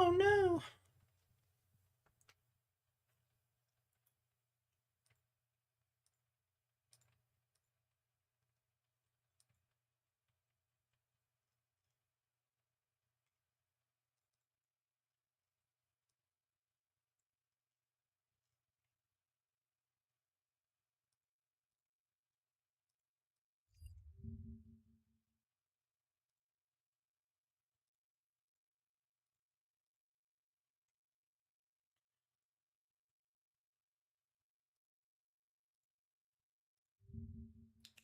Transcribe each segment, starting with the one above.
Oh no.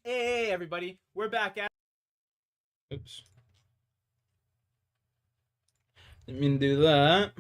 Hey everybody, we're back at. Oops. Didn't mean to do that.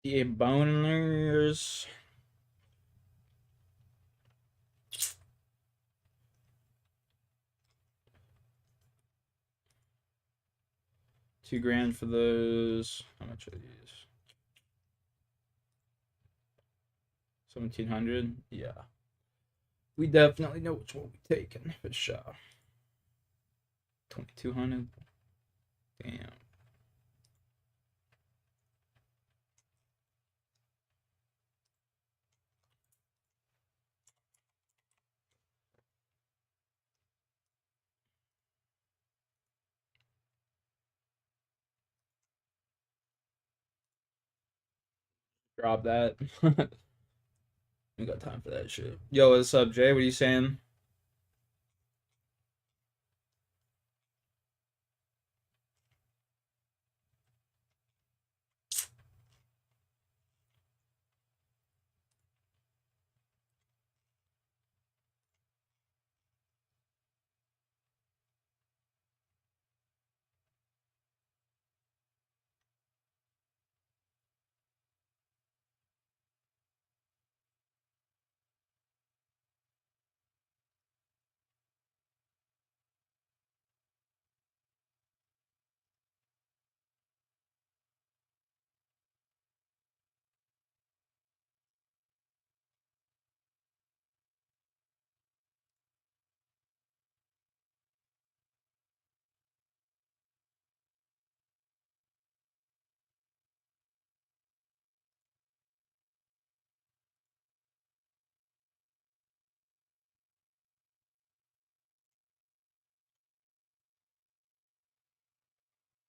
Yeah, boners. $2,000 for those. How much are these? 1,700. Yeah, we definitely know which one we're taking for sure. 2,200. Damn. Drop that. We got time for that shit. Yo, what's up, Jay? What are you saying?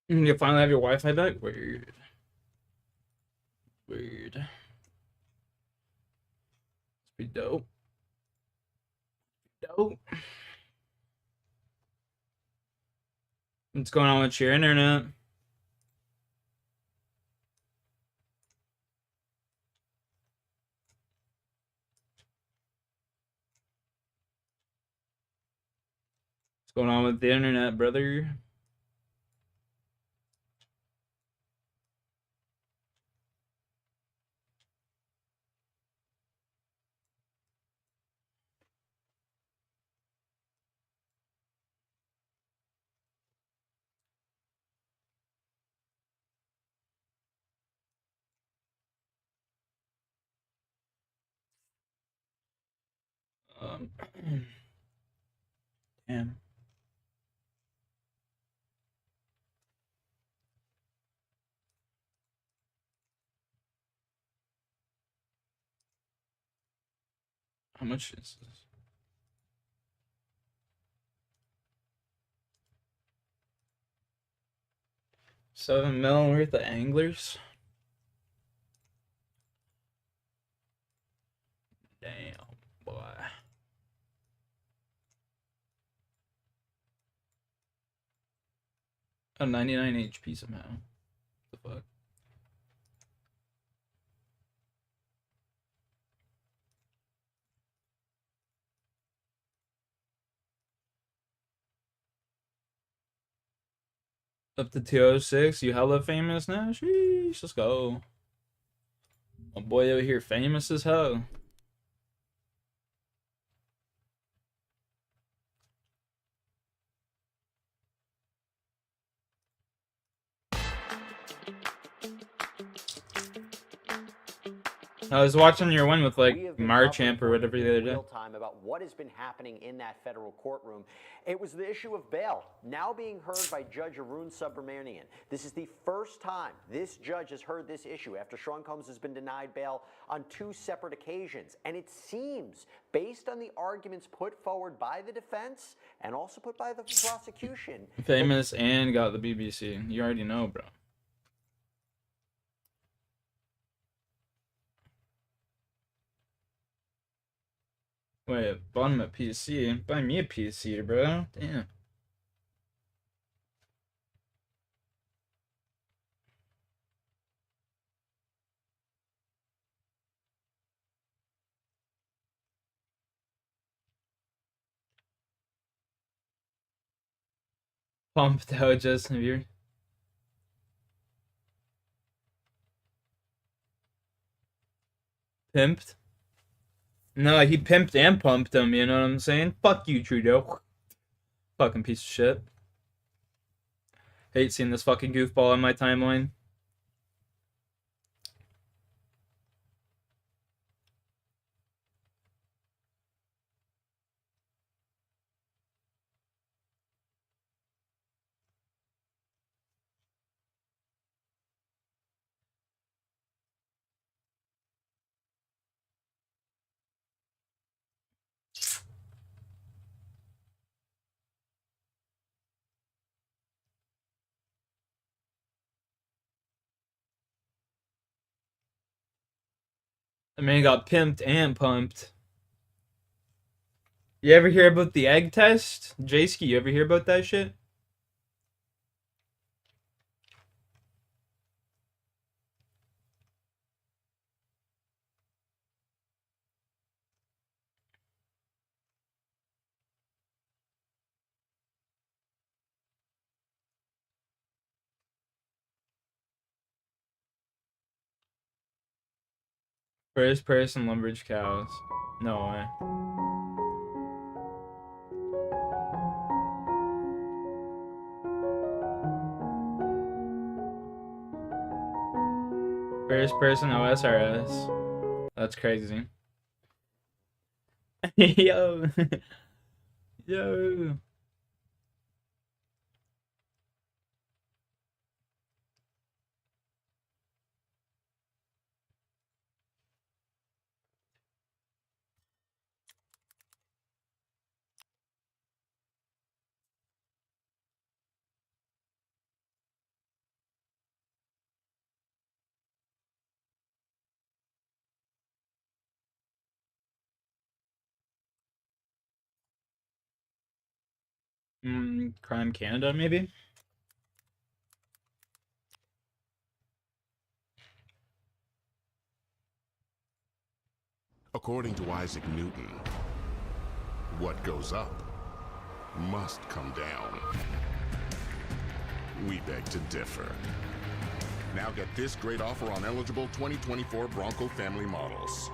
You finally have your Wi-Fi back? Weird. Weird. It's pretty dope. Dope. What's going on with your internet? What's going on with the internet, brother? Um, Damn. How much is this? $7 million worth of anglers? Damn, boy. Oh, 99 HP somehow. What the fuck? Up to 206, you hella famous now? Sheesh, let's go. My boy over here famous as hell. I was watching your one with like Marchamp or whatever the other day. Real time about what has been happening in that federal courtroom. It was the issue of bail, now being heard by Judge Arun Subramanian. This is the first time this judge has heard this issue after Sean Combs has been denied bail on 2 separate occasions. And it seems, based on the arguments put forward by the defense and also put by the prosecution, famous and got the BBC. You already know, bro. Wait, bought him a PC. Buy me a PC, bro. Damn. Pumped out Justin Bieber. Pimped? No, he pimped and pumped him, you know what I'm saying? Fuck you, Trudeau. Fucking piece of shit. Hate seeing this fucking goofball on my timeline. The man got pimped and pumped. You ever hear about the egg test? Jayski, you ever hear about that shit? First person lumberage cows. No way. First person OSRS. That's crazy. Yo. Yo. Crime Canada, maybe? According to Isaac Newton, what goes up must come down. We beg to differ. Now get this great offer on eligible 2024 Bronco family models.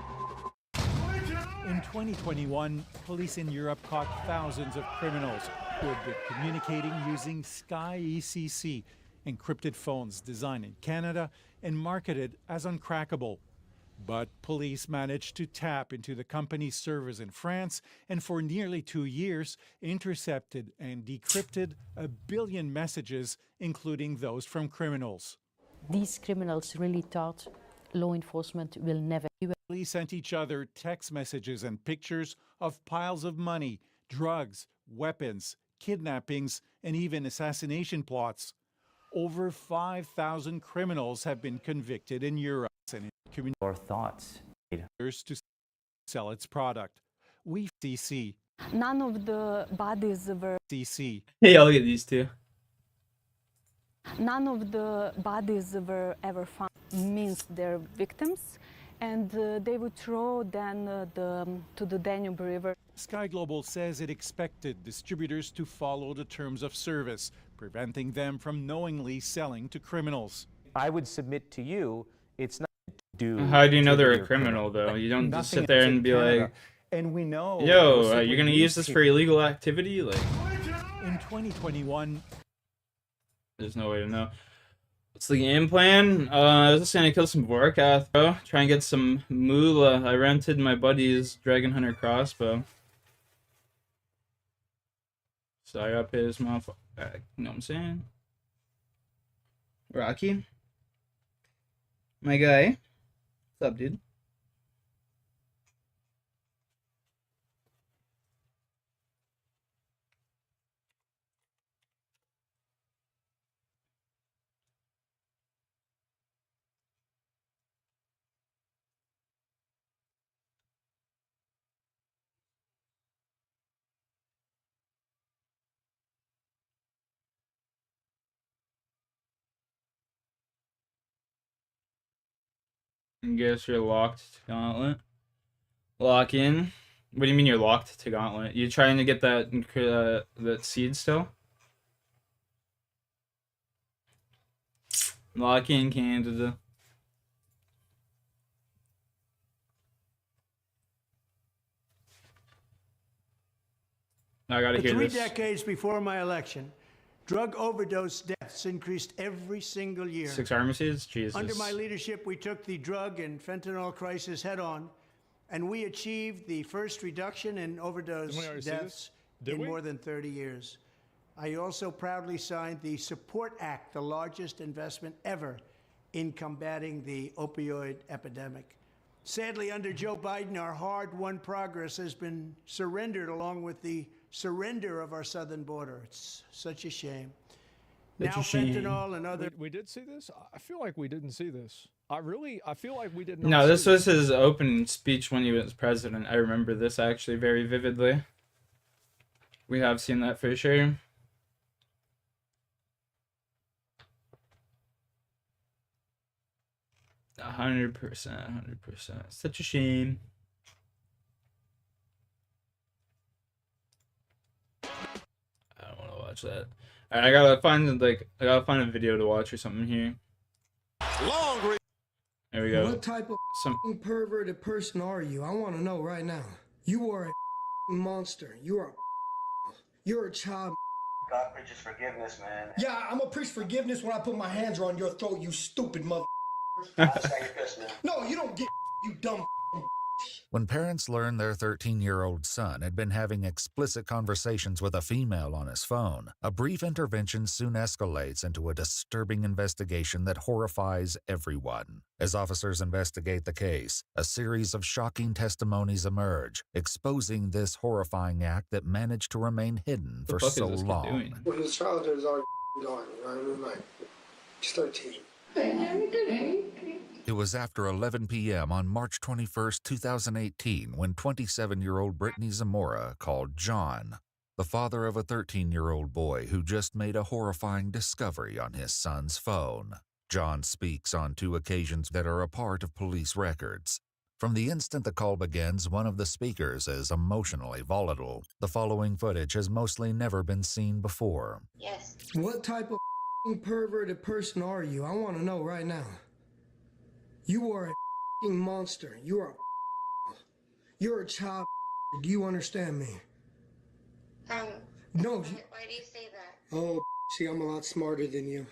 In 2021, police in Europe caught thousands of criminals who had been communicating using SkyECC, encrypted phones designed in Canada and marketed as uncrackable. But police managed to tap into the company's servers in France and for nearly 2 years intercepted and decrypted 1 billion messages, including those from criminals. These criminals really thought law enforcement will never. Police sent each other text messages and pictures of piles of money, drugs, weapons, kidnappings, and even assassination plots. Over 5,000 criminals have been convicted in Europe and in Or thoughts. to sell its product. We CC. None of the bodies were CC. Hey, look at these two. None of the bodies were ever found. Means their victims, and they would throw then to the Danube River. Sky Global says it expected distributors to follow the terms of service, preventing them from knowingly selling to criminals. I would submit to you, it's not to do. How do you know they're a criminal, though? You don't just sit there and be like, and we know, yo, you're gonna use this for illegal activity? Like, in 2021, there's no way to know. What's the game plan? I was just gonna kill some Vorkath, bro. Try and get some moolah. I rented my buddy's Dragon Hunter crossbow. So I got paid his motherfucker back. You know what I'm saying? Rocky? My guy? What's up, dude? I guess you're locked to Gauntlet. Lock in? What do you mean you're locked to Gauntlet? You trying to get that that seed still? Lock in, Canada. I gotta hear For 3 this. decades before my election, drug overdose deaths increased every single year. 6 armor seeds? Jesus. Under my leadership, we took the drug and fentanyl crisis head on, and we achieved the first reduction in overdose deaths in more than 30 years. I also proudly signed the Support Act, the largest investment ever in combating the opioid epidemic. Sadly, under Joe Biden, our hard-won progress has been surrendered along with the surrender of our southern border. It's such a shame. Now fentanyl and other... We did see this? I feel like we didn't see this. I feel like we did not. No, this was his opening speech when he was president. I remember this actually very vividly. We have seen that for sure. A 100%, 100%. Such a shame. I don't want to watch that. Alright, I gotta find a video to watch or something here. There we go. What type of perverted person are you? I want to know right now. You are a monster. You're a child. God preaches forgiveness, man. Yeah, I'm gonna preach forgiveness when I put my hands around your throat, you stupid mother. No, you don't get you dumb. When parents learned their 13-year-old son had been having explicit conversations with a female on his phone, a brief intervention soon escalates into a disturbing investigation that horrifies everyone. As officers investigate the case, a series of shocking testimonies emerge, exposing this horrifying act that managed to remain hidden for so long. Well, his childhood is already gone, right? He's 13. It was after 11 p.m. on March 21st, 2018, when 27-year-old Brittany Zamora called John, the father of a 13-year-old boy who just made a horrifying discovery on his son's phone. John speaks on 2 occasions that are a part of police records. From the instant the call begins, one of the speakers is emotionally volatile. The following footage has mostly never been seen before. Yes. What type of perverted person are you? I want to know right now. You are a monster. You're a child. Do you understand me? No. Why do you say that? Oh, see, I'm a lot smarter than you.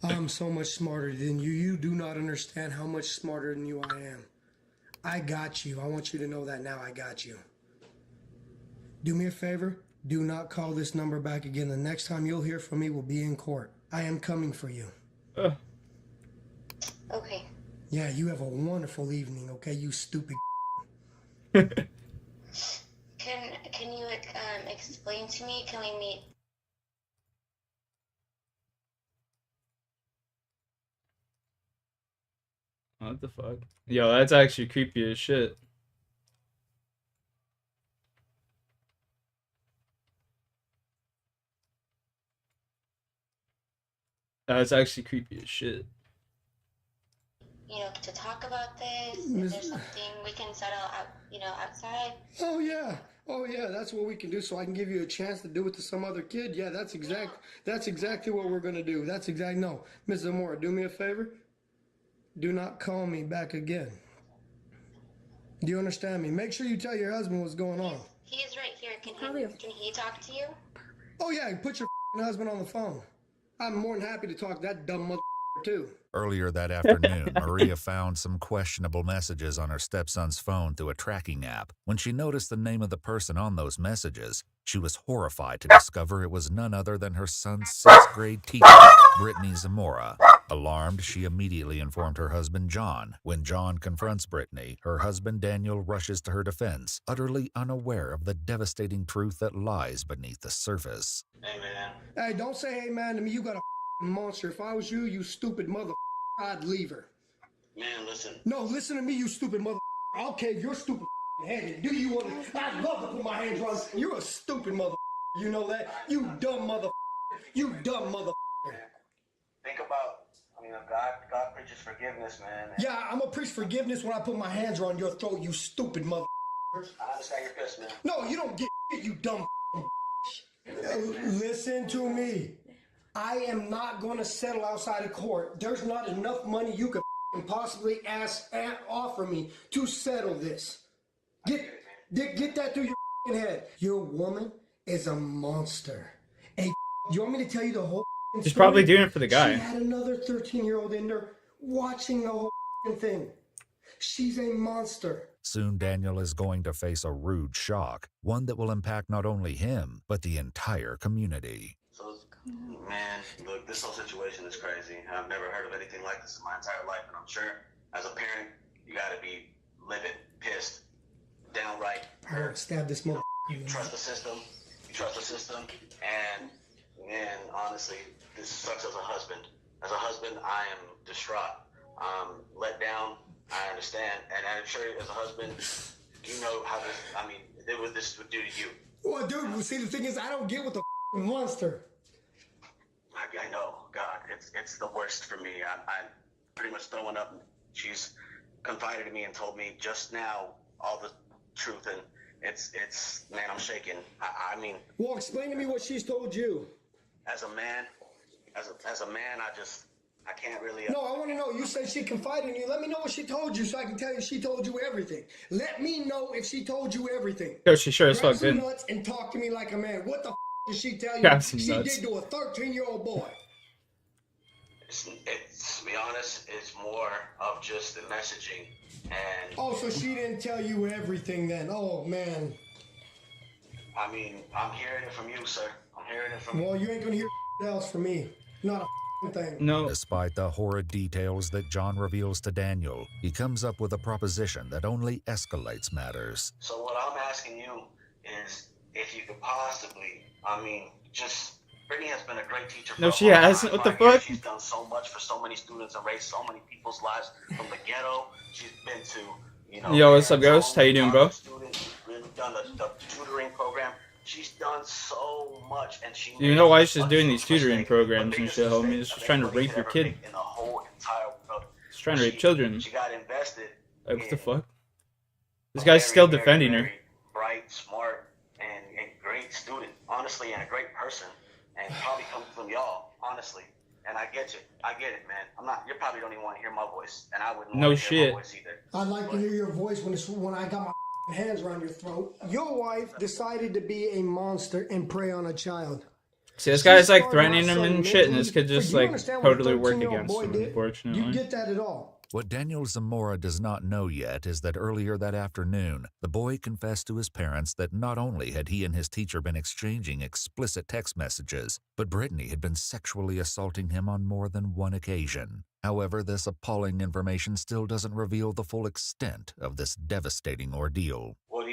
I'm so much smarter than you. You do not understand how much smarter than you I am. I got you. I want you to know that now. I got you. Do me a favor. Do not call this number back again. The next time you'll hear from me will be in court. I am coming for you. Okay. Yeah, you have a wonderful evening, okay, you stupid. Can you explain to me? Can we meet? What the fuck? Yo, that's actually creepy as shit. That's actually creepy as shit. You know, to talk about this? Is there something we can settle out, outside? Oh yeah, that's what we can do. So I can give you a chance to do it to some other kid. Yeah, that's exactly what we're gonna do. No, Ms. Zamora, do me a favor. Do not call me back again. Do you understand me? Make sure you tell your husband what's going on. He is right here. Can he talk to you? Oh yeah, put your husband on the phone. I'm more than happy to talk to that dumb mother too. Earlier that afternoon, Maria found some questionable messages on her stepson's phone through a tracking app. When she noticed the name of the person on those messages, she was horrified to discover it was none other than her son's 6th grade teacher, Brittany Zamora. Alarmed, she immediately informed her husband, John. When John confronts Brittany, her husband, Daniel, rushes to her defense, utterly unaware of the devastating truth that lies beneath the surface. Hey, man. Hey, don't say hey man to me. You got a monster. If I was you, you stupid mother, I'd leave her. Man, listen. No, listen to me, you stupid mother. I'll cave your stupid head. Do you want to? I'd love to put my hands on you. You're a stupid mother. You know that? You dumb mother. You dumb mother. Think about, God preaches forgiveness, man. Yeah, I'm gonna preach forgiveness when I put my hands around your throat, you stupid mother. I understand your pissed, man. No, you don't get it, you dumb. Listen to me. I am not going to settle outside of court. There's not enough money you could possibly ask and offer me to settle this. Get that through your head. Your woman is a monster. Hey, you want me to tell you the whole She's story? probably doing it for the guy. She had another 13-year-old in there watching the whole thing. She's a monster. Soon Daniel is going to face a rude shock, one that will impact not only him, but the entire community. So, man, look, this whole situation is crazy. I've never heard of anything like this in my entire life, and I'm sure as a parent, you gotta be livid, pissed, downright hurt. Stab this mother. You trust the system, and man, honestly, this sucks as a husband. As a husband, I am distraught. Let down, I understand, and I'm sure as a husband, you know how this would do to you. Well, dude, see, the thing is, I don't get what the monster. I know, God, it's the worst for me. I'm pretty much throwing up. She's confided in me and told me just now all the truth, and it's man, I'm shaking. I mean. Well, explain to me what she's told you. As a man, I can't really. No, I want to know. You said she confided in you. Let me know what she told you so I can tell you she told you everything. Let me know if she told you everything. Yo, she sure as fuck did. Nuts and talk to me like a man. What the did she tell you she nuts. did to a 13-year-old boy? It's, to be honest, it's more of just the messaging and. Oh, so she didn't tell you everything then? Oh man. I mean, I'm hearing it from you, sir. I'm hearing it from you. Well, you ain't gonna hear else from me. Not a thing. No. Despite the horrid details that John reveals to Daniel, he comes up with a proposition that only escalates matters. So what I'm asking you is if you could possibly, Brittany has been a great teacher for No, she hasn't. What the fuck? She's done so much for so many students and raised so many people's lives from the ghetto. She's been to, Yo, what's up, Ghost? How you doing, bro? Really done the tutoring program. She's done so much, and she. You know why she's doing these tutoring programs and shit, homie? She's trying to rape your kid. In the whole entire world. She's trying to rape children. She got invested. Like, what the fuck? This guy's still defending her. Bright, smart, and great student, honestly, and a great person, and probably comes from y'all, honestly. And I get it, man. You probably don't even want to hear my voice, and I wouldn't want to hear my voice either. I'd like to hear your voice when I got my hands around your throat. Your wife decided to be a monster and prey on a child. See, this guy's like She started threatening out him saying and shit, and this mentally, could just do you like understand what a totally work 13-year-old against boy him, did? Do unfortunately. you get that at all? What Daniel Zamora does not know yet is that earlier that afternoon, the boy confessed to his parents that not only had he and his teacher been exchanging explicit text messages, but Brittany had been sexually assaulting him on more than one occasion. However, this appalling information still doesn't reveal the full extent of this devastating ordeal. What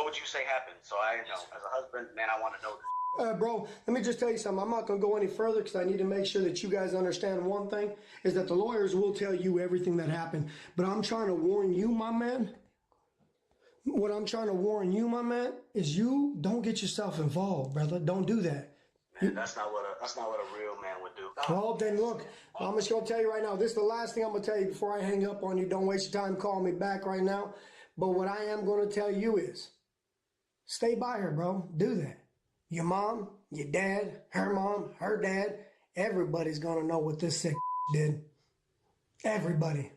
would you say happened? So I know, as a husband, man, I want to know this. Bro, let me just tell you something. I'm not going to go any further because I need to make sure that you guys understand one thing, is that the lawyers will tell you everything that happened. But I'm trying to warn you, my man. What I'm trying to warn you, my man, is you don't get yourself involved, brother. Don't do that. Man, that's not what a real man would do. Well, then look, I'm just going to tell you right now. This is the last thing I'm going to tell you before I hang up on you. Don't waste your time calling me back right now. But what I am going to tell you is stay by her, bro. Do that. Your mom, your dad, her mom, her dad, everybody's going to know what this sick did. Everybody.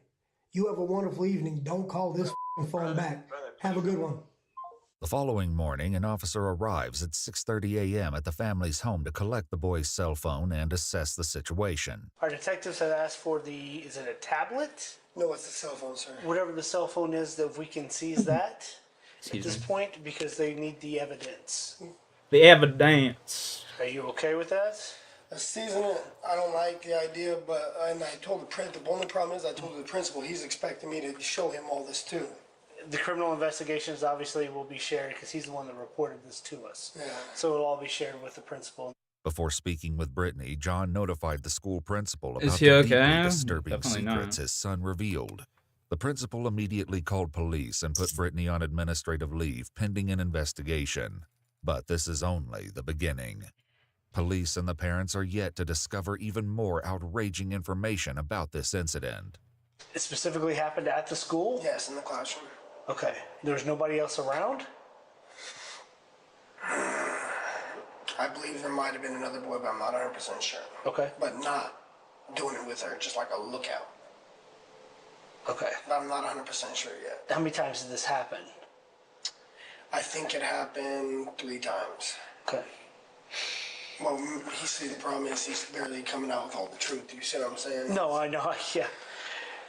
You have a wonderful evening. Don't call this phone back. Have a good one. The following morning, an officer arrives at 6:30 a.m. at the family's home to collect the boy's cell phone and assess the situation. Our detectives have asked for is it a tablet? No, it's a cell phone, sir. Whatever the cell phone is, that if we can seize that at this point, because they need the evidence. The evidence. Are you okay with that? Season it, I don't like the idea, but and I told the principal. The only problem is I told the principal he's expecting me to show him all this too. The criminal investigations obviously will be shared because he's the one that reported this to us. Yeah. So it'll all be shared with the principal. Before speaking with Brittany, John notified the school principal about Is he the okay? deeply disturbing Definitely secrets not. his son revealed. The principal immediately called police and put Brittany on administrative leave pending an investigation. But this is only the beginning. Police and the parents are yet to discover even more outraging information about this incident. It specifically happened at the school? Yes, in the classroom. Okay. There was nobody else around? I believe there might have been another boy, but I'm not 100% sure. Okay. But not doing it with her, just like a lookout. Okay. But I'm not 100% sure yet. How many times did this happen? I think it happened 3 times. Okay. Well, he see the problem is he's barely coming out with all the truth. You see what I'm saying? No, I know. Yeah.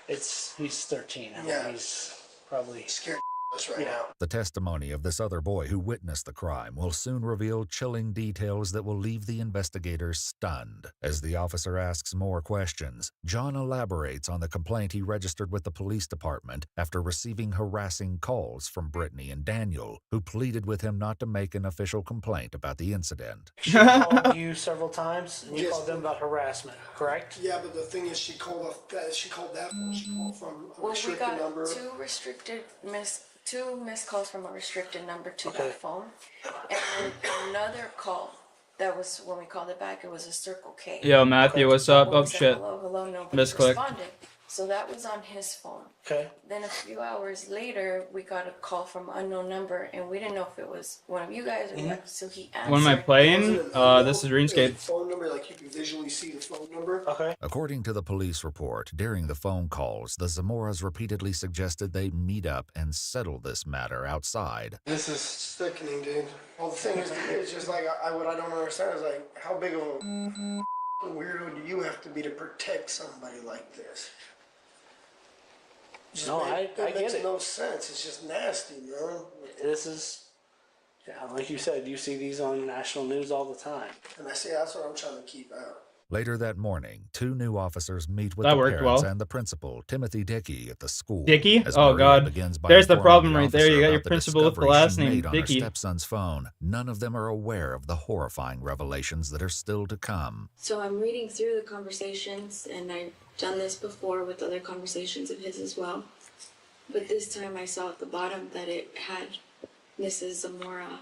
He's 13. I mean, Yeah. he's probably scared us right now. The testimony of this other boy who witnessed the crime will soon reveal chilling details that will leave the investigators stunned. As the officer asks more questions, John elaborates on the complaint he registered with the police department after receiving harassing calls from Brittany and Daniel, who pleaded with him not to make an official complaint about the incident. She called you several times, and you called them about harassment, correct? Yeah, but the thing is, she called that phone. She called from a Well, we restricted got number. two missed calls from a restricted number to Okay. that phone, and then another call. That was when we called it back. It was a Circle K. Yo, Matthew, what's up? When we Oh, said shit. Hello, hello. Nobody Misclick. responded. So that was on his phone. Okay. Then a few hours later, we got a call from unknown number, and we didn't know if it was one of you guys or what. So he answered. What am I playing? This is RuneScape. Phone number, like you can visually see the phone number. Okay. According to the police report, during the phone calls, the Zamoras repeatedly suggested they meet up and settle this matter outside. This is sickening, dude. Well, the thing is, it's just like what I don't understand is like how big of a weirdo do you have to be to protect somebody like this? It I makes get it. no sense. It's just nasty, man. This is, yeah, like you said, you see these on national news all the time. And that's what I'm trying to keep out. Later that morning, 2 new officers meet with That the worked parents well. and the principal, Timothy Dickey, at the school. Dickey? As Oh, Maria God. begins by There's the informing problem right there. officer You got your about the principal with the discoveries last she name, made on her Dickey. stepson's phone. None of them are aware of the horrifying revelations that are still to come. So I'm reading through the conversations, and I've done this before with other conversations of his as well. But this time I saw at the bottom that it had Mrs. Zamora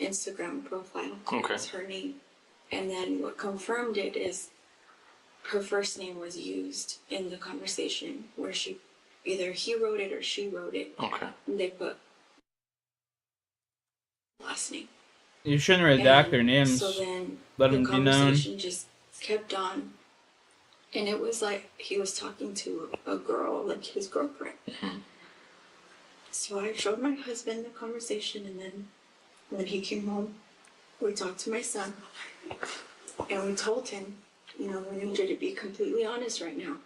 Instagram profile. Okay. It's her name. And then what confirmed it is her first name was used in the conversation where either he wrote it or she wrote it. Okay. And they put last name. You shouldn't redact And their names. So then Let the them be known. conversation just kept on. And it was like he was talking to a girl, like his girlfriend. So I showed my husband the conversation, and then when he came home, we talked to my son. And we told him, you know, we need you to be completely honest right now.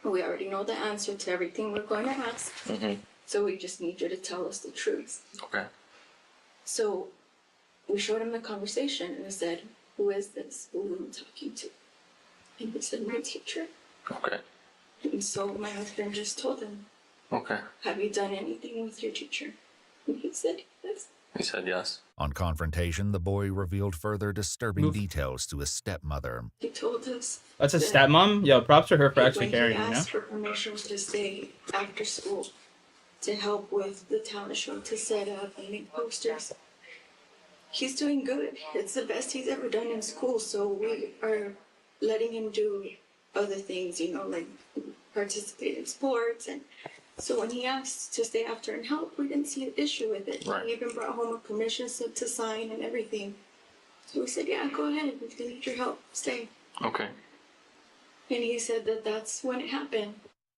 We already know the answer to everything we're going to ask. So we just need you to tell us the truth. Okay. So we showed him the conversation and I said, who is this? Who am I talking to? And he said, my teacher. Okay. And so my husband just told him, Okay. have you done anything with your teacher? And he said, yes. He said yes. On confrontation, the boy revealed further disturbing details to his stepmother. He told us. That's a that stepmom? Yo, props to her for actually when caring, he you know? asked for permission to stay after school to help with the talent show, to set up and make posters. He's doing good. It's the best he's ever done in school, so we are letting him do other things, you know, like participate in sports. And so when he asked to stay after and help, we didn't see an issue with it. Right. He even brought home a permission slip to sign and everything. So we said, yeah, go ahead. If you need your help, stay. Okay. And he said that that's when it happened.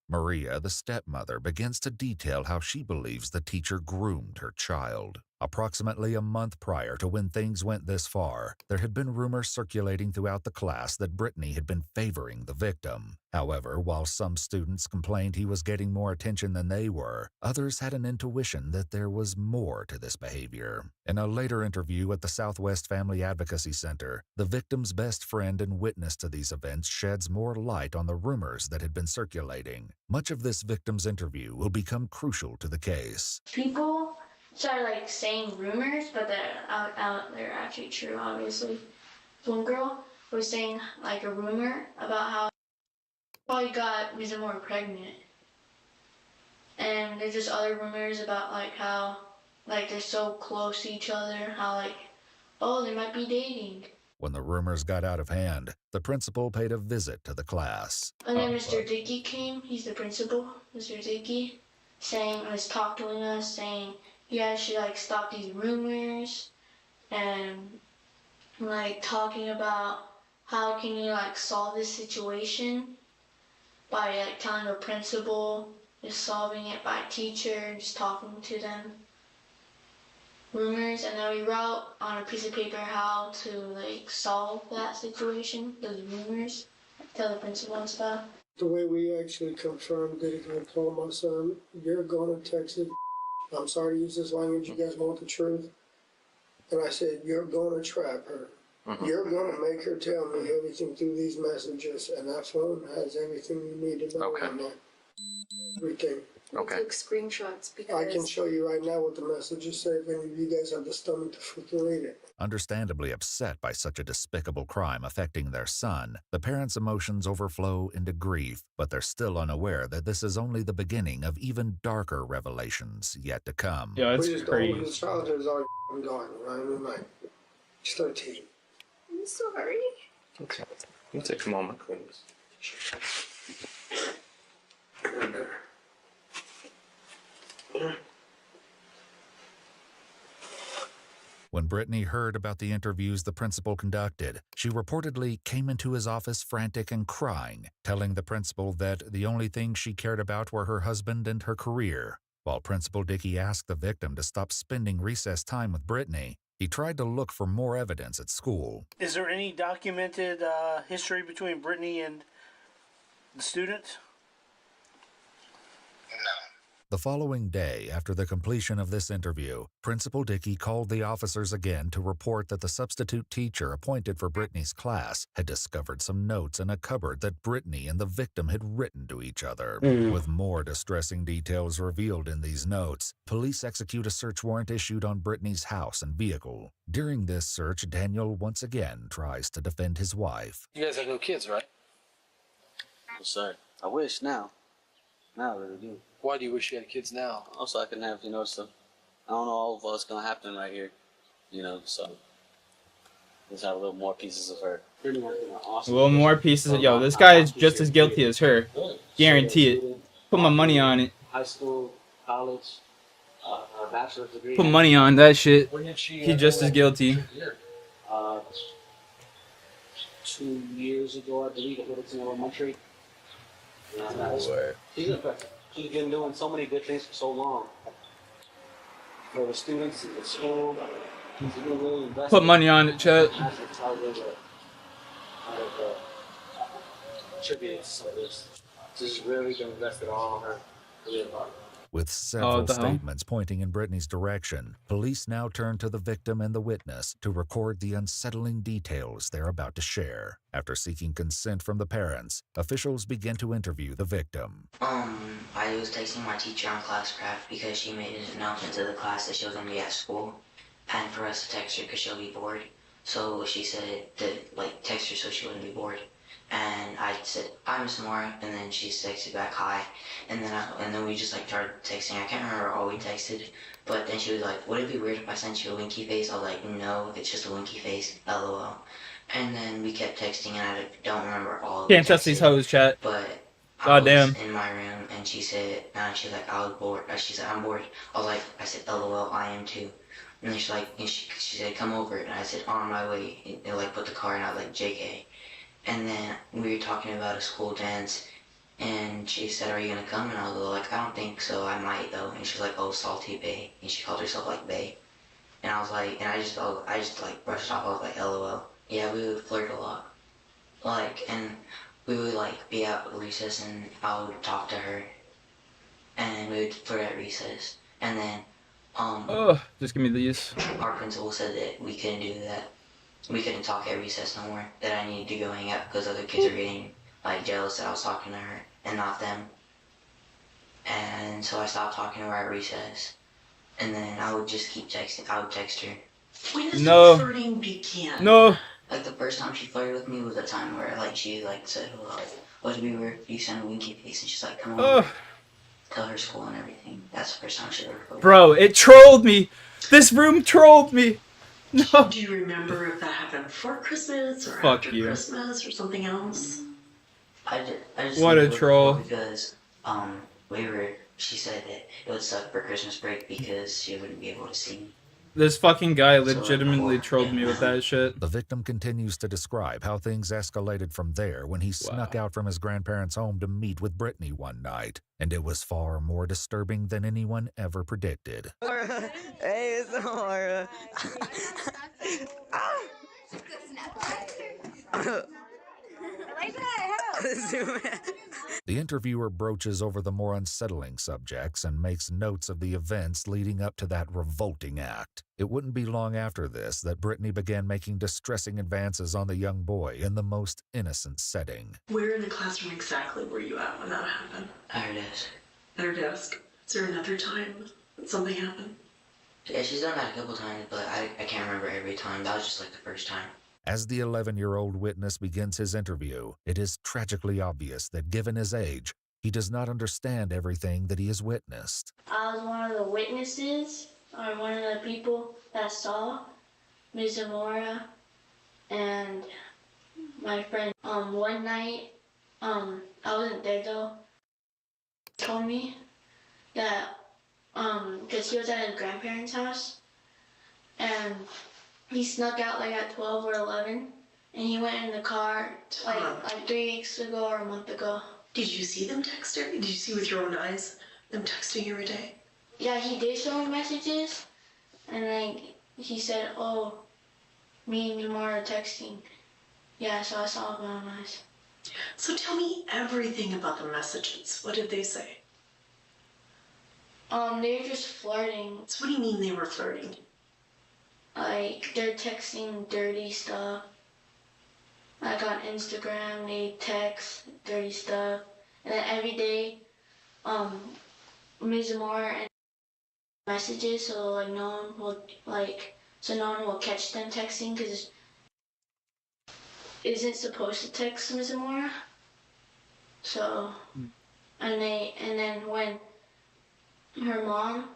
Maria, the stepmother, begins to detail how she believes the teacher groomed her child. Approximately a month prior to when things went this far, there had been rumors circulating throughout the class that Brittany had been favoring the victim. However, while some students complained he was getting more attention than they were, others had an intuition that there was more to this behavior. In a later interview at the Southwest Family Advocacy Center, the victim's best friend and witness to these events sheds more light on the rumors that had been circulating. Much of this victim's interview will become crucial to the case. People start like saying rumors, but they're actually true, obviously. One girl was saying like a rumor about how probably got Mizamora pregnant. And there's just other rumors about like how like they're so close to each other, how like, oh, they might be dating. When the rumors got out of hand, the principal paid a visit to the class. And then Mr. Dickey came, he's the principal, Mr. Dickey, was talking to us, saying, you guys should like stop these rumors, and like talking about how can you like solve this situation by like telling the principal, just solving it by teacher, just talking to them. Rumors, and then we wrote on a piece of paper how to like solve that situation, those rumors, tell the principal and stuff. The way we actually confirmed it, I told my son, you're going to Texas. I'm sorry to use this language, you guys want the truth. And I said, you're going to trap her. You're going to make her tell me everything through these messages, and that phone has everything you need to know on that. Everything. We took screenshots because I can show you right now what the messages say if any of you guys have the stomach to freaking read it. Understandably upset by such a despicable crime affecting their son, the parents' emotions overflow into grief, but they're still unaware that this is only the beginning of even darker revelations yet to come. Yeah, it's His crazy. childhood is already gone, right? I mean, like, he's 13. I'm sorry. Okay. You take a moment, please. When Brittany heard about the interviews the principal conducted, she reportedly came into his office frantic and crying, telling the principal that the only things she cared about were her husband and her career. While Principal Dickey asked the victim to stop spending recess time with Brittany, he tried to look for more evidence at school. Is there any documented history between Brittany and the student? The following day, after the completion of this interview, Principal Dickey called the officers again to report that the substitute teacher appointed for Brittany's class had discovered some notes in a cupboard that Brittany and the victim had written to each other. With more distressing details revealed in these notes, police execute a search warrant issued on Brittany's house and vehicle. During this search, Daniel once again tries to defend his wife. You guys have no kids, right? No, sir. I wish now. Now I really do. Why do you wish you had kids now? Also, I can have, I don't know all of what's going to happen right here, so just have a little more pieces of her. A little more pieces of, yo, this guy is just as guilty as her. Guarantee it. Put my money on it. High school, college, a bachelor's degree. Put money on that shit. He's just as guilty. 2 years ago, I believe, at Littleton Elementary. She's been doing so many good things for so long. For the students at the school, Put money on it, chat. Just really gonna invest it all on her. With several statements pointing in Brittany's direction, police now turn to the victim and the witness to record the unsettling details they're about to share. After seeking consent from the parents, officials begin to interview the victim. I was texting my teacher on classcraft because she made an announcement to the class that she was going to be at school, and for us to text her because she'll be bored. So she said to text her so she wouldn't be bored. And I said, "Hi, Miss Mora," and then she texted back, "Hi," and then we just started texting. I can't remember all we texted, but then she was like, "Would it be weird if I sent you a winky face?" I was like, "No, it's just a winky face, LOL." And then we kept texting, and I don't remember all. Can't trust these hoes, chat. But God damn. in my room, and she said, she's like, "I was bored." She said, "I'm bored." I said, "LOL, I am too." And then she said, "Come over," and I said, "On my way," and put the car, and I was like, "JK." And then we were talking about a school dance, and she said, "Are you gonna come?" And I was like, "I don't think so, I might though." And she's like, "Oh, salty bae," and she called herself bae. And I was like, and I just brushed off. I was like, "LOL." Yeah, we would flirt a lot, and we would be at recess, and I would talk to her, and we would flirt at recess. And then just give me these. Our principal said that we couldn't do that. We couldn't talk at recess no more, that I needed to go hang out because other kids are getting jealous that I was talking to her and not them. And so I stopped talking to her at recess, and then I would just keep texting. I would text her. When does the flirting begin? No. The first time she flirted with me was a time where she said, "Would it be weird if you sent a winky face?" And she's like, "Come on, tell her school and everything." That's the first time she ever flirted. Bro, it trolled me. This room trolled me. No. Do you remember if that happened before Christmas or Fuck after you. Christmas or something else? I just What a think it was troll. because she said that it would suck for Christmas break because she wouldn't be able to see me. This fucking guy legitimately trolled me with that shit. The victim continues to describe how things escalated from there when he snuck out from his grandparents' home to meet with Brittany one night, and it was far more disturbing than anyone ever predicted. Hey, it's Laura. The interviewer broaches over the more unsettling subjects and makes notes of the events leading up to that revolting act. It wouldn't be long after this that Brittany began making distressing advances on the young boy in the most innocent setting. Where in the classroom exactly were you at when that happened? At her desk. At her desk. Is there another time that something happened? Yeah, she's done that a couple times, but I can't remember every time. That was just the first time. As the 11-year-old witness begins his interview, it is tragically obvious that given his age, he does not understand everything that he has witnessed. I was one of the witnesses, or one of the people that saw Ms. Zamora and my friend. One night, I wasn't there though. He told me that, because he was at his grandparents' house, and he snuck out at 12 or 11, and he went in the car like 3 weeks ago or a month ago. Did you see them text her? Did you see with your own eyes them texting every day? Yeah, he did show me messages, and he said, "Oh, me and Jamar are texting." Yeah, so I saw it with my own eyes. So tell me everything about the messages. What did they say? They were just flirting. So what do you mean they were flirting? They're texting dirty stuff. On Instagram, they text dirty stuff. And then every day, Ms. Moore and messages, so no one will catch them texting, because isn't supposed to text Ms. Moore. So, and then when her mom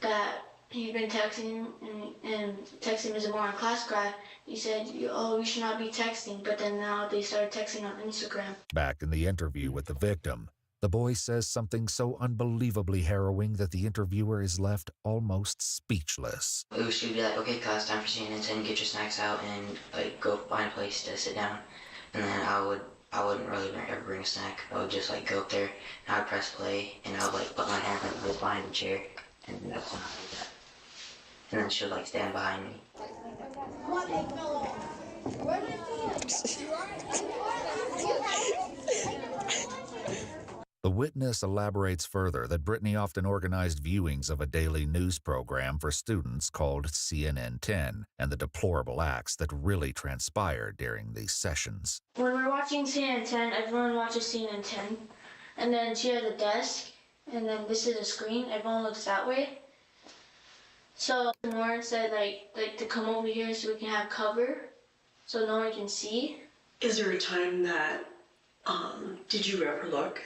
that he'd been texting and texting Ms. Moore on classcraft, he said, "Oh, you should not be texting," but then now they started texting on Instagram. Back in the interview with the victim, the boy says something so unbelievably harrowing that the interviewer is left almost speechless. She would be like, "Okay, class, time for CNN 10, get your snacks out and go find a place to sit down." And then I would I wouldn't really ever bring a snack. I would just like go up there and I'd press play and I would like put my hand behind the chair and that's when I do that. And then she'll like stand behind me. The witness elaborates further that Brittany often organized viewings of a daily news program for students called CNN 10 and the deplorable acts that really transpired during these sessions. When we're watching CNN 10, everyone watches CNN 10, and then she has a desk, and then this is a screen. Everyone looks that way. So Lauren said like to come over here so we can have cover, so no one can see. Is there a time that, did you ever look?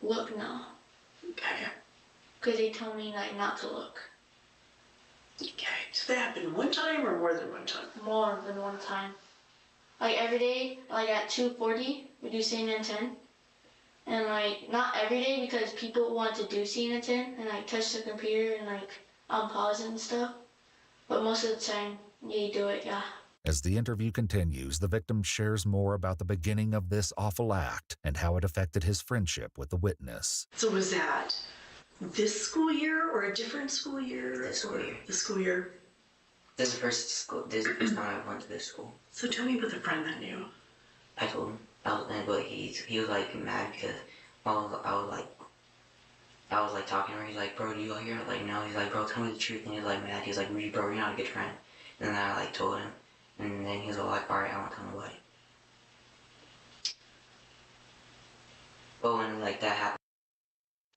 Look now. Okay. Because they told me like not to look. Okay. Did that happen one time or more than one time? More than one time. Like every day, like at 2:40, we do CNN 10. And like not every day because people want to do CNN 10 and like touch the computer and like unpause it and stuff. But most of the time, yeah, you do it, yeah. As the interview continues, the victim shares more about the beginning of this awful act and how it affected his friendship with the witness. So was that this school year or a different school year? This school year. The school year. This is the first time I went to this school. So tell me about the friend that knew. I told him. But he was like mad because I was like talking to him. He's like, bro, do you like her? I was like, no. He's like, bro, tell me the truth. And he was like mad. He was like, bro, you're not a good friend. And then I like told him. And then he was like, alright, I won't tell nobody. But when like that happened,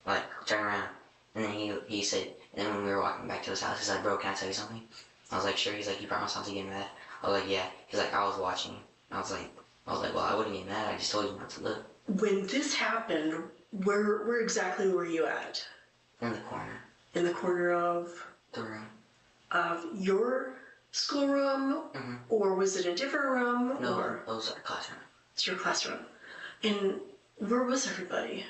like turn around. And then he said, and then when we were walking back to his house, he's like, bro, can I tell you something? I was like, sure. He's like, you promise not to get mad? I was like, yeah. He's like, I was watching. I was like, well, I wouldn't get mad. I just told you not to look. When this happened, where exactly were you at? In the corner. In the corner of? The room. Of your schoolroom? Mm-hmm. Or was it a different room? No, or? it was our classroom. It's your classroom. And where was everybody?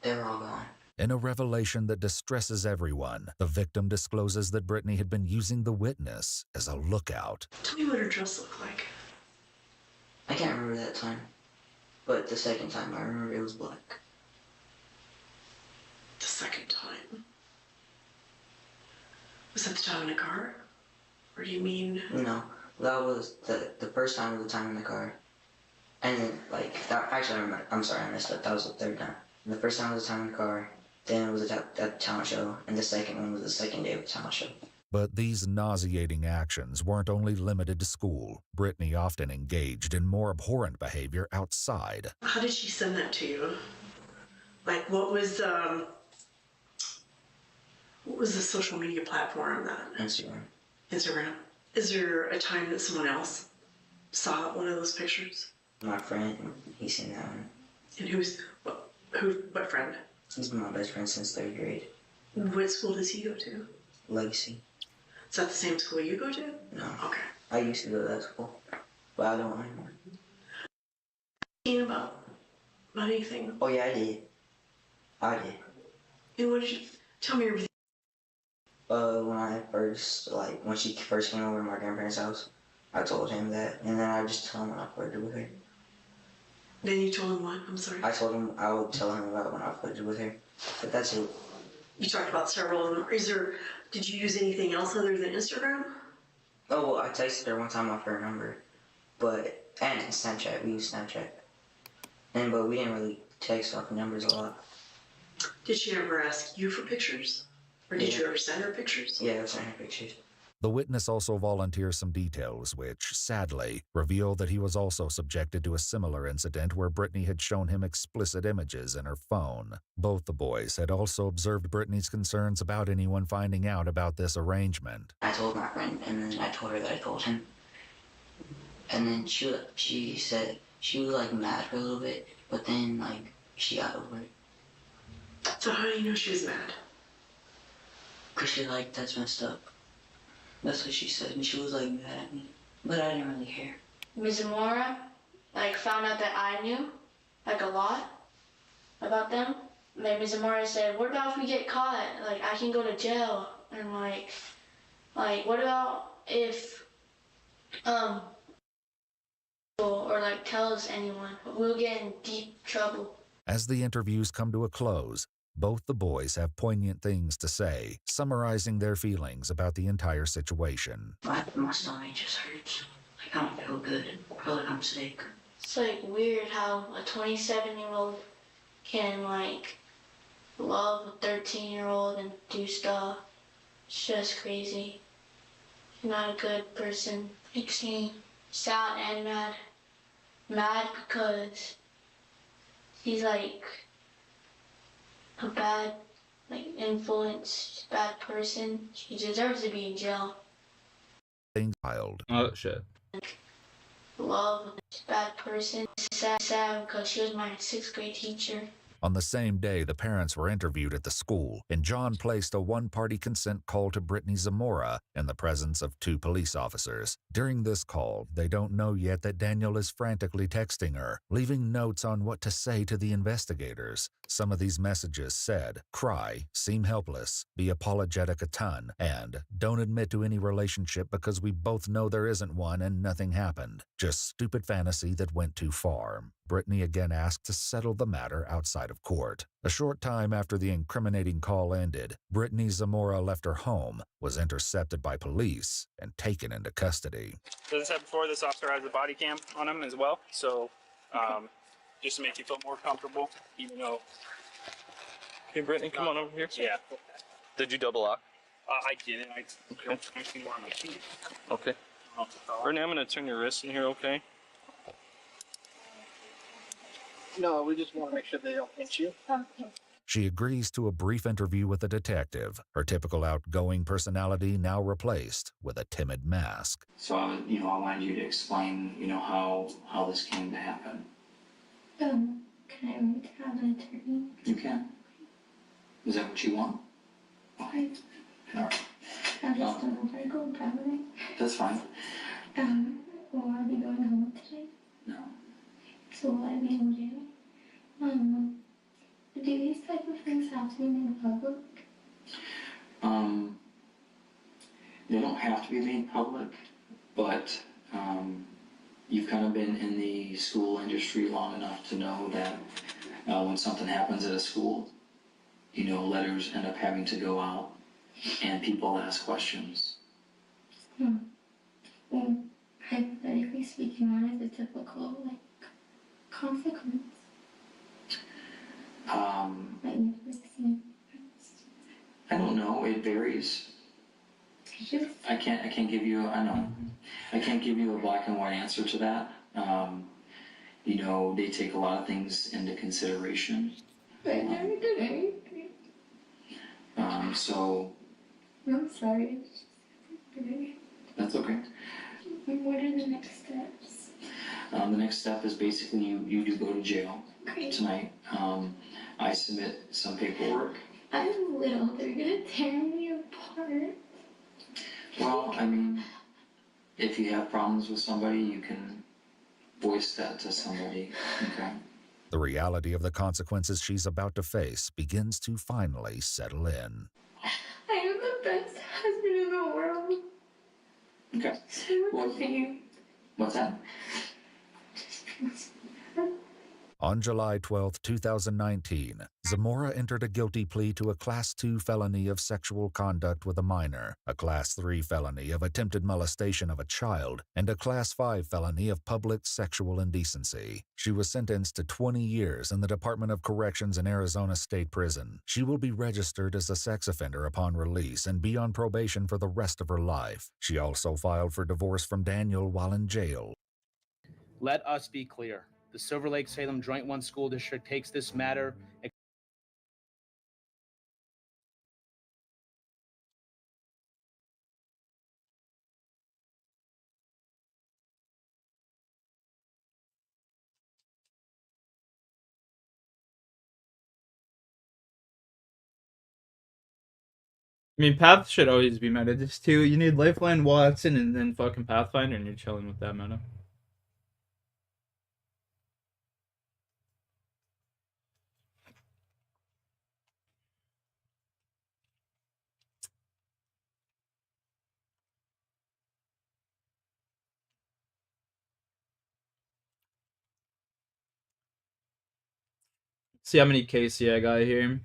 They were all gone. In a revelation that distresses everyone, the victim discloses that Brittany had been using the witness as a lookout. Tell me what her dress looked like. I can't remember that time. But the second time, I remember it was black. The second time? Was that the time in the car? Or do you mean? No, that was the first time was the time in the car. And then, like, actually, I'm sorry, I messed up. That was the third time. And the first time was the time in the car. Then it was at the talent show. And the second one was the second day of the talent show. But these nauseating actions weren't only limited to school. Brittany often engaged in more abhorrent behavior outside. How did she send that to you? Like, what was the social media platform that? Instagram. Instagram. Is there a time that someone else saw one of those pictures? My friend, he's seen that one. And what friend? He's been my best friend since 3rd grade. What school does he go to? Legacy. Is that the same school you go to? No. Okay. I used to go to that school, but I don't anymore. About anything? Oh yeah, I did. And what did you tell me everything? When she first came over to my grandparents' house, I told him that, and then I just told him when I flirted with her. Then you told him what? I'm sorry. I told him I would tell him about when I flirted with her, but that's it. You talked about several of them. Did you use anything else other than Instagram? Oh, well, I texted her one time off her number, and Snapchat. We used Snapchat, but we didn't really text off numbers a lot. Did she ever ask you for pictures? Or did you ever send her pictures? Yeah, I sent her pictures. The witness also volunteers some details which, sadly, reveal that he was also subjected to a similar incident where Brittany had shown him explicit images in her phone. Both the boys had also observed Brittany's concerns about anyone finding out about this arrangement. I told my friend, and then I told her that I told him. And then she said she was like mad for a little bit, but then like she got over it. So how do you know she was mad? Cause she's like, that's messed up. That's what she said, and she was like mad at me, but I didn't really care. Ms. Zamora, like, found out that I knew, like, a lot about them. Like, Ms. Zamora said, what about if we get caught? Like, I can go to jail. And, like, what about if, or like tell us anyone. We'll get in deep trouble. As the interviews come to a close, both the boys have poignant things to say, summarizing their feelings about the entire situation. My stomach just hurts. Like, I don't feel good. I feel like I'm sick. It's like weird how a 27-year-old can like love a 13-year-old and do stuff. It's just crazy. You're not a good person. Makes me sad and mad. Mad because he's like a bad influence, bad person. She deserves to be in jail. Child. Oh shit. Love, bad person. Sad because she was my 6th grade teacher. On the same day, the parents were interviewed at the school, and John placed a one-party consent call to Brittany Zamora in the presence of 2 police officers. During this call, they don't know yet that Daniel is frantically texting her, leaving notes on what to say to the investigators. Some of these messages said, cry, seem helpless, be apologetic a ton, and don't admit to any relationship because we both know there isn't one and nothing happened. Just stupid fantasy that went too far. Brittany again asked to settle the matter outside of court. A short time after the incriminating call ended, Brittany Zamora left her home, was intercepted by police, and taken into custody. As I said before, this officer has a body cam on him as well, so just to make you feel more comfortable, even though... Hey, Brittany, come on over here. Yeah. Did you double lock? I didn't. I don't actually want my key. Okay. Brittany, I'm going to turn your wrist in here, okay? No, we just want to make sure they don't hit you. Okay. She agrees to a brief interview with a detective, her typical outgoing personality now replaced with a timid mask. So, I wanted you to explain, how this came to happen. Can I have an attorney? You can. Is that what you want? Why? All right. I just don't know if I go traveling. That's fine. Will I be going home today? No. So will I be in jail? Do these type of things happen in public? They don't have to be made public, but you've kind of been in the school industry long enough to know that when something happens at a school, letters end up having to go out and people ask questions. Well, hypothetically speaking, what is the typical, consequence? I don't know. It varies. I can't give you. I know. I can't give you a black and white answer to that. They take a lot of things into consideration. I never did anything. So. I'm sorry. That's okay. What are the next steps? The next step is basically you do go to jail tonight. I submit some paperwork. I'm little. They're gonna tear me apart. Well, if you have problems with somebody, you can voice that to somebody, okay? The reality of the consequences she's about to face begins to finally settle in. I am the best husband in the world. Okay. What's that? On July 12, 2019, Zamora entered a guilty plea to a Class 2 felony of sexual conduct with a minor, a Class 3 felony of attempted molestation of a child, and a Class 5 felony of public sexual indecency. She was sentenced to 20 years in the Department of Corrections in Arizona State Prison. She will be registered as a sex offender upon release and be on probation for the rest of her life. She also filed for divorce from Daniel while in jail. Let us be clear. The Silver Lake Salem Joint 1 School District takes this matter Path should always be meta. Just two. You need Lifeline, Watson, and then fucking Pathfinder, and you're chilling with that meta. See how many KC I got here.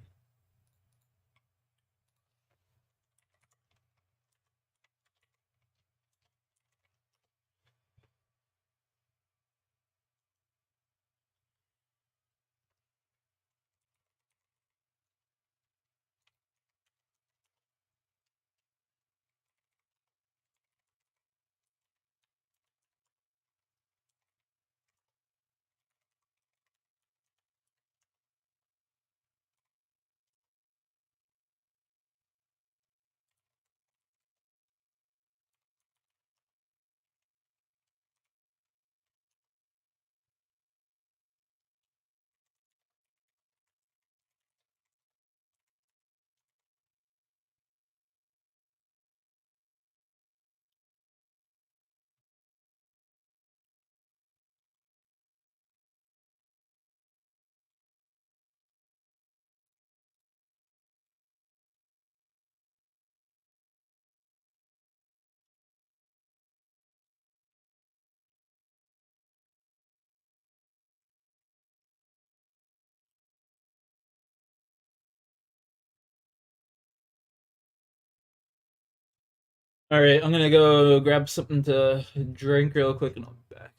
All right, I'm gonna go grab something to drink real quick, and I'll be back.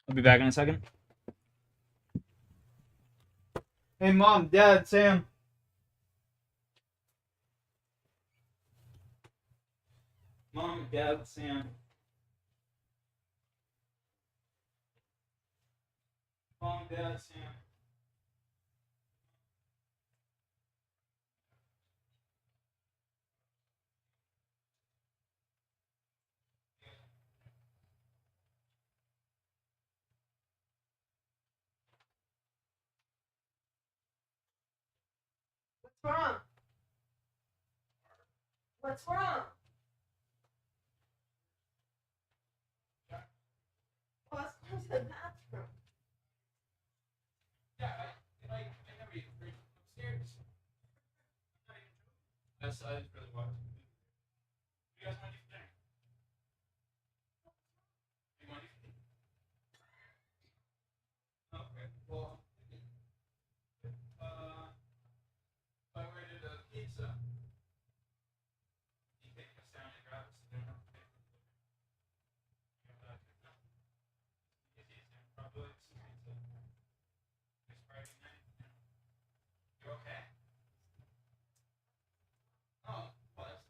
I'll be back in a second. Hey, Mom, Dad, Sam. Mom, Dad, Sam. Mom, Dad, Sam. What's wrong? What's wrong? Well, let's go to the bathroom. Yeah, I never eat upstairs. That's really what. You guys want to eat dinner? You want to eat dinner? Okay, well, if I ordered a pizza, you take us down and grab us dinner. Probably some pizza. Next Friday night. You okay? Oh, what?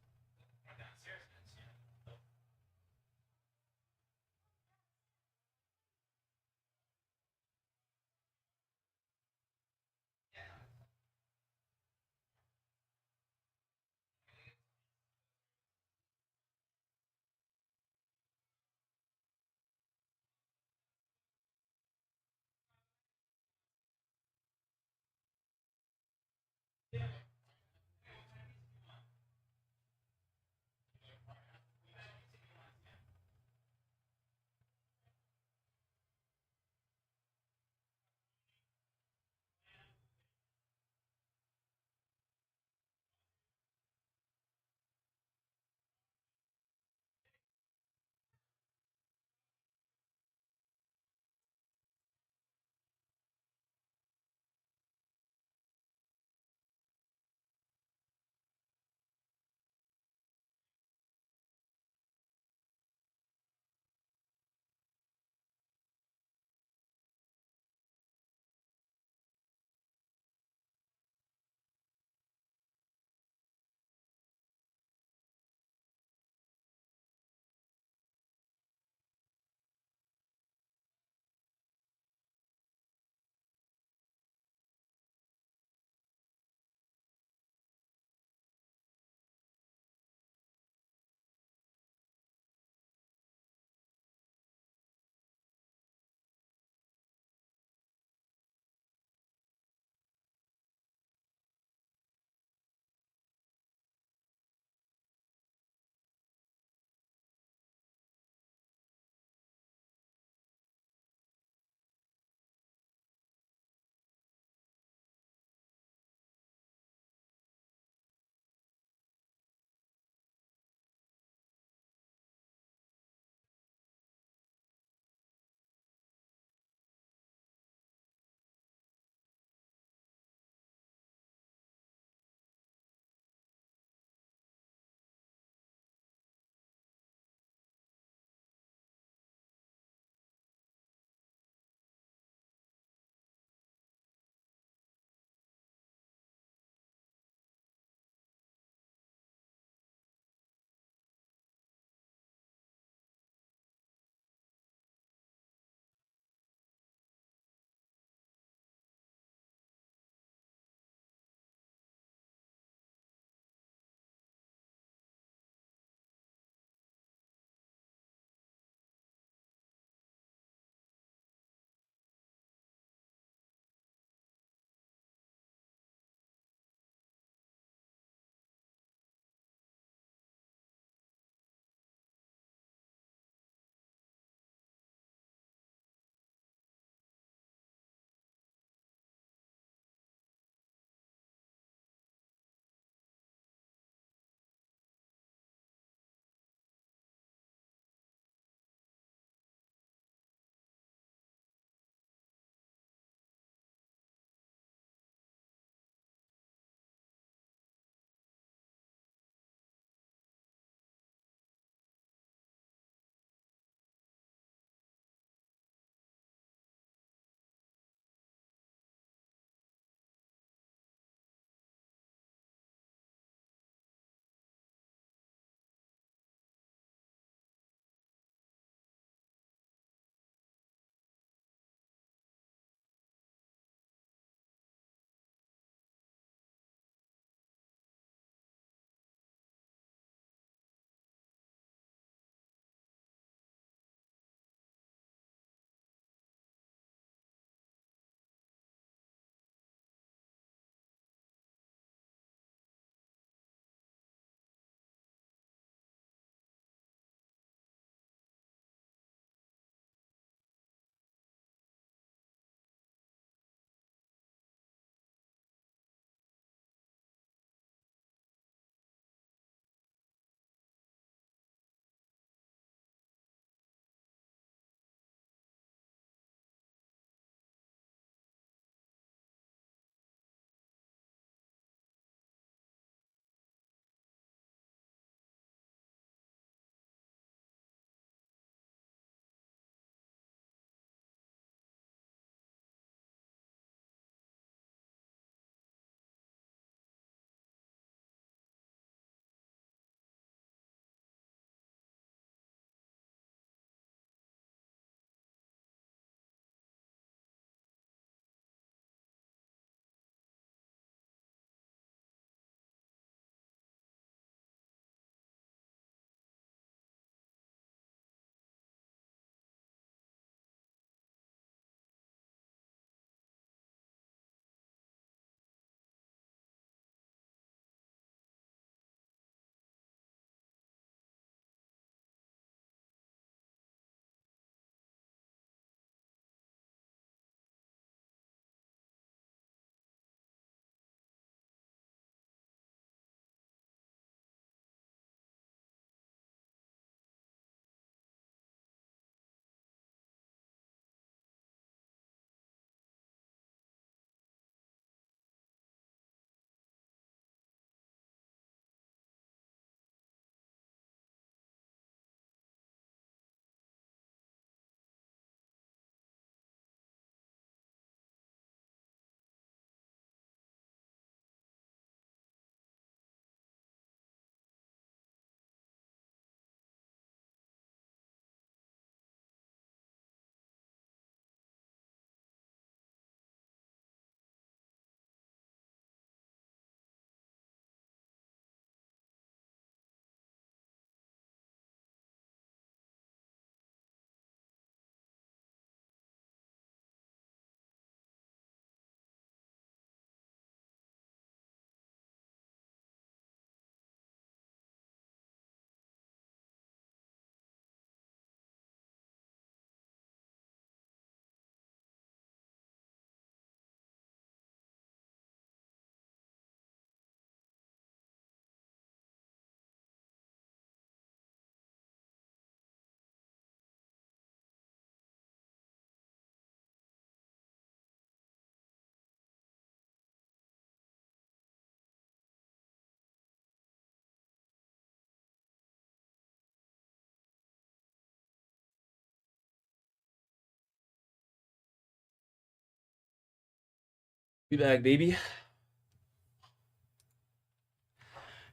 Be back, baby.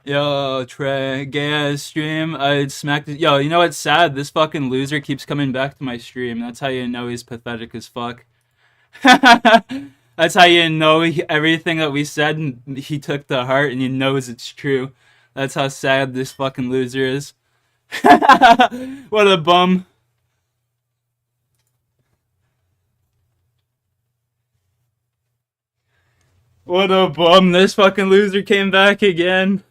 Yo, Trey, gay ass stream. I smacked it. Yo, you know what's sad? This fucking loser keeps coming back to my stream. That's how you know he's pathetic as fuck. That's how you know everything that we said and he took to heart and he knows it's true. That's how sad this fucking loser is. What a bum. What a bum. This fucking loser came back again.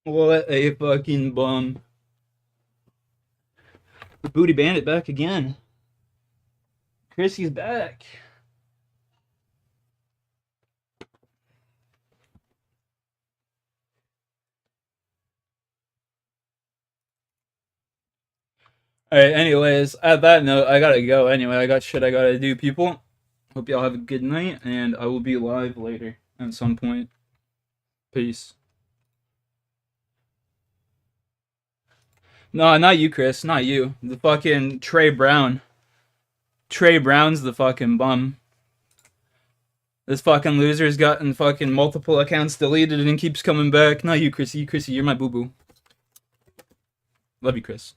What a fucking bum. The Booty Bandit back again. Chrissy's back. Alright, anyways, at that note, I gotta go anyway. I got shit I gotta do, people. Hope y'all have a good night, and I will be live later at some point. Peace. No, not you, Chris. Not you. The fucking Trey Brown. Trey Brown's the fucking bum. This fucking loser's gotten fucking multiple accounts deleted and keeps coming back. Not you, Chrissy. Chrissy, you're my boo-boo. Love you, Chris.